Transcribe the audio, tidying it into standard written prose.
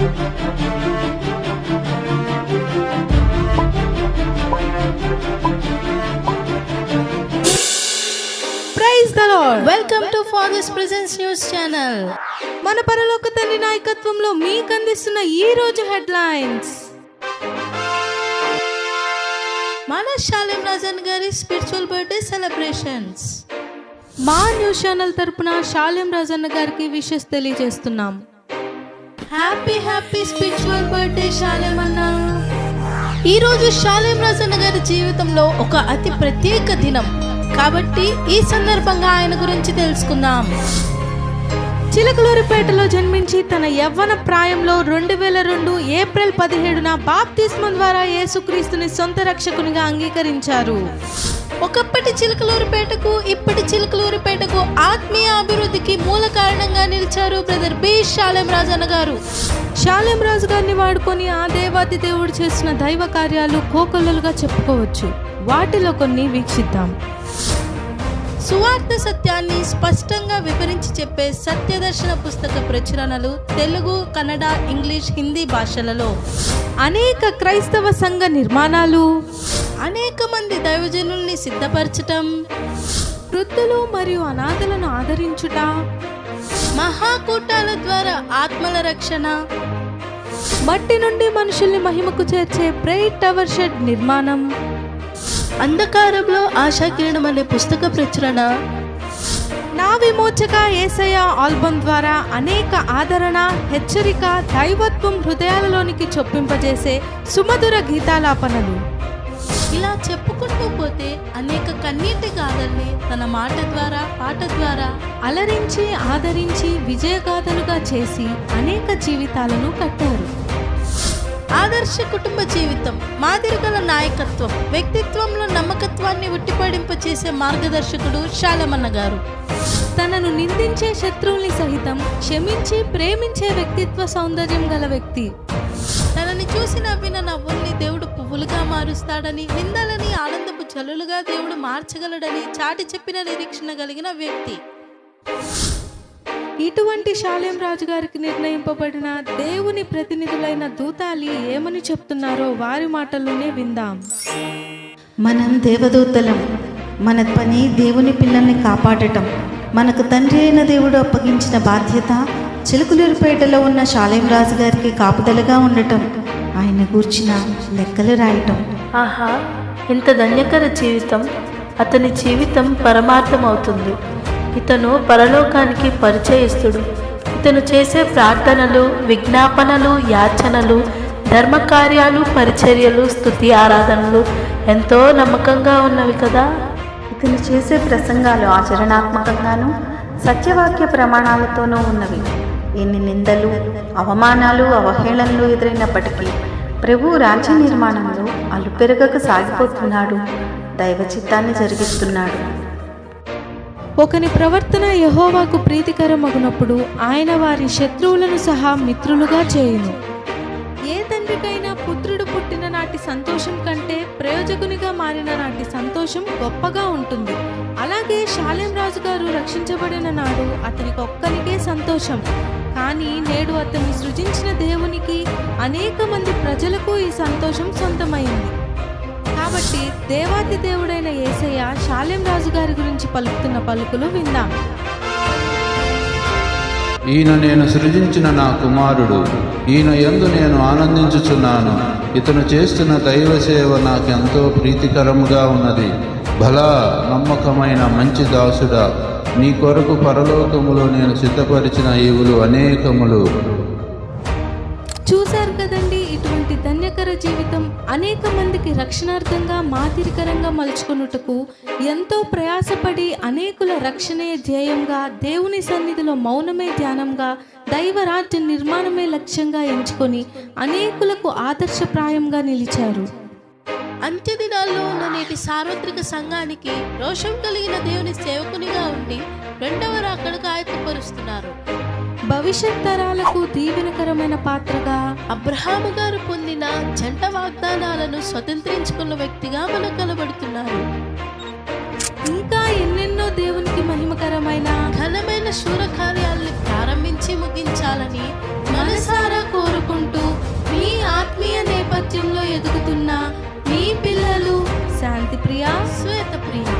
Praise the lord. Welcome to father's presence news channel. మన పరలోక తండ్రి నాయకత్వంలో మీకు అందిస్తున్న ఈ రోజు హెడ్లైన్స్. మన షాలేం రాజన్ గారి స్పిరిచువల్ బర్త్డే సెలబ్రేషన్స్. మా న్యూస్ ఛానల్ తరపున షాలేం రాజన్న గారికి విషెస్ తెలియజేస్తున్నాం. Happy happy spiritual birthday Shalem అన్న. ఈ రోజు షాలేం రాజన్న గారి జీవితంలో ఒక అతి ప్రత్యేక దినం కాబట్టి ఈ సందర్భంగా ఆయన గురించి తెలుసుకుందాం. చిలకలూరిపేటలో జన్మించి తన యవ్వన ప్రాయంలో 2002 ఏప్రిల్ 17న బాప్తిస్మం ద్వారా యేసుక్రీస్తుని సొంత రక్షకునిగా అంగీకరించారు. ఒకప్పటి చిలకలూరిపేటకు ఇప్పటి చిలకలూరిపేటకు ఆత్మీయ అభివృద్ధికి మూల కారణంగా నిలిచారు బ్రదర్ బి షాలేం రాజన్న గారు. షాలేం రాజు గారిని వాడుకొని ఆ దేవాది దేవుడు చేసిన దైవ కార్యాలు కోకొల్లలుగా చెప్పుకోవచ్చు. వాటిలో కొన్ని వీక్షిద్దాం. సువార్త సత్యాన్ని స్పష్టంగా వివరించి చెప్పే సత్యదర్శన పుస్తక ప్రచురణలు తెలుగు, కన్నడ, ఇంగ్లీష్, హిందీ భాషలలో, అనేక క్రైస్తవ సంఘ నిర్మాణాలు, అనేక మంది దైవజనుల్ని సిద్ధపరచటం, వృద్ధులు మరియు అనాథలను ఆదరించుట, మహాకూటాల ద్వారా ఆత్మల రక్షణ, మట్టి నుండి మనుషుల్ని మహిమకు చేర్చే ప్రేయర్ టవర్ షెడ్ నిర్మాణం, అంధకారంలో ఆశాకిరణం అనే పుస్తక ప్రచురణ, నా విమోచక యేసయ్య ఆల్బమ్ ద్వారా అనేక ఆదరణ, హెచ్చరిక, దైవత్వం హృదయాలలోనికి చొప్పింపజేసే సుమధుర గీతాలాపనలు. ఇలా చెప్పుకుంటూ పోతే అనేక కన్నీటి గాథల్ని తన మాట ద్వారా, పాట ద్వారా అలరించి, ఆదరించి విజయగాథలుగా చేసి అనేక జీవితాలను కట్టారు. ఆదర్శ కుటుంబ జీవితం, మాదిరిగల నాయకత్వం, వ్యక్తిత్వంలో నమ్మకత్వాన్ని ఉట్టిపడింపచేసే మార్గదర్శకుడు షాలేమన్న గారు. తనను నిందించే శత్రువుల్ని సహితం క్షమించి ప్రేమించే వ్యక్తిత్వ సౌందర్యం గల వ్యక్తి. తనని చూసి నవ్విన నవ్వుల్ని దేవుడు పువ్వులుగా మారుస్తాడని, నిందలని ఆనందపు జల్లులుగా దేవుడు మార్చగలడని చాటి చెప్పిన నిరీక్షణ కలిగిన వ్యక్తి. ఇటువంటి షాలేం రాజు గారికి నిర్ణయింపబడిన దేవుని ప్రతినిధులైన దూతాలి ఏమని చెప్తున్నారో వారి మాటల్లోనే విందాం. మనం దేవదూతలం. మన పని దేవుని పిల్లల్ని కాపాడటం. మనకు తండ్రి అయిన దేవుడు అప్పగించిన బాధ్యత చిలుకలూరిపేటలో ఉన్న షాలేం రాజు గారికి కాపుదలగా ఉండటం, ఆయన గూర్చిన లెక్కలు రాయటం. ఆహా, ఇంత ధన్యకర జీవితం! అతని జీవితం పరమార్థం అవుతుంది. ఇతను పరలోకానికి పరిచయస్తుడు. ఇతను చేసే ప్రార్థనలు, విజ్ఞాపనలు, యాచనలు, ధర్మకార్యాలు, పరిచర్యలు, స్తుతి ఆరాధనలు ఎంతో నమ్మకంగా ఉన్నవి కదా. ఇతను చేసే ప్రసంగాలు ఆచరణాత్మకంగాను సత్యవాక్య ప్రమాణాలతోనూ ఉన్నవి. ఎన్ని నిందలు, అవమానాలు, అవహేళనలు ఎదురైనప్పటికీ ప్రభు రాజ్య నిర్మాణంలో అలుపెరగక సాగిపోతున్నాడు. దైవ చిత్తాన్ని జరిగిస్తున్నాడు. ఒకని ప్రవర్తన యెహోవాకు ప్రీతికరమగునప్పుడు ఆయన వారి శత్రువులను సహా మిత్రులుగా చేయును. ఏ తండ్రికైనా పుత్రుడు పుట్టిన నాటి సంతోషం కంటే ప్రయోజకునిగా మారిన నాటి సంతోషం గొప్పగా ఉంటుంది. అలాగే షాలేం రాజు గారు రక్షించబడిన నాడు అతనికి ఒక్కనికే సంతోషం. కానీ నేడు అతన్ని సృజించిన దేవునికి, అనేక మంది ప్రజలకు ఈ సంతోషం సొంతమైంది. కాబట్టి దేవాతి దేవుడైన యేసయ్య షాలేం రాజు గారి గురించి పలుకుతున్న పలుకులు విందాం. ఈయన నేను సృజించిన నా కుమారుడు, ఈయన యందు నేను ఆనందించుచున్నాను. ఇతను చేస్తున్న దైవ సేవ నాకెంతో ప్రీతికరముగా ఉన్నది. భలా నమ్మకమైన మంచి దాసుడా, నీ కొరకు పరలోకములో నేను సిద్ధపరిచిన ఈవులు అనేకములు. చూశారు కదండి, ఇటువంటి ధన్యకర జీవితం అనేక మందికి రక్షణార్థంగా మాదిరికరంగా మలుచుకొనుటకు ఎంతో ప్రయాసపడి అనేకుల రక్షణే ధ్యేయంగా, దేవుని సన్నిధిలో మౌనమే ధ్యానంగా, దైవరాజ్య నిర్మాణమే లక్ష్యంగా ఎంచుకొని అనేకులకు ఆదర్శప్రాయంగా నిలిచారు. అంత్యదినాల్లో ఉన్న నేటి సార్వత్రిక సంఘానికి రోషం కలిగిన దేవుని సేవకునిగా ఉండి రెండవ రాకడకు ఆయత్తపరుస్తున్నారు. భవిష్యత్ తరాలకు దీవెనకరమైన పాత్రగా అబ్రహాము గారు పొందిన జంట వాగ్దానాలను స్వతంత్రించుకున్న వ్యక్తిగా మనకు కనబడుతున్నారు. ఇంకా ఎన్నెన్నో దేవునికి మహిమకరమైన ఘనమైన శూర కార్యాలను ప్రారంభించి ముగించాలని మనసారా కోరుకుంటున్నారు. ఉన్న మీ పిల్లలు శాంతిప్రియ, శ్వేతప్రియ.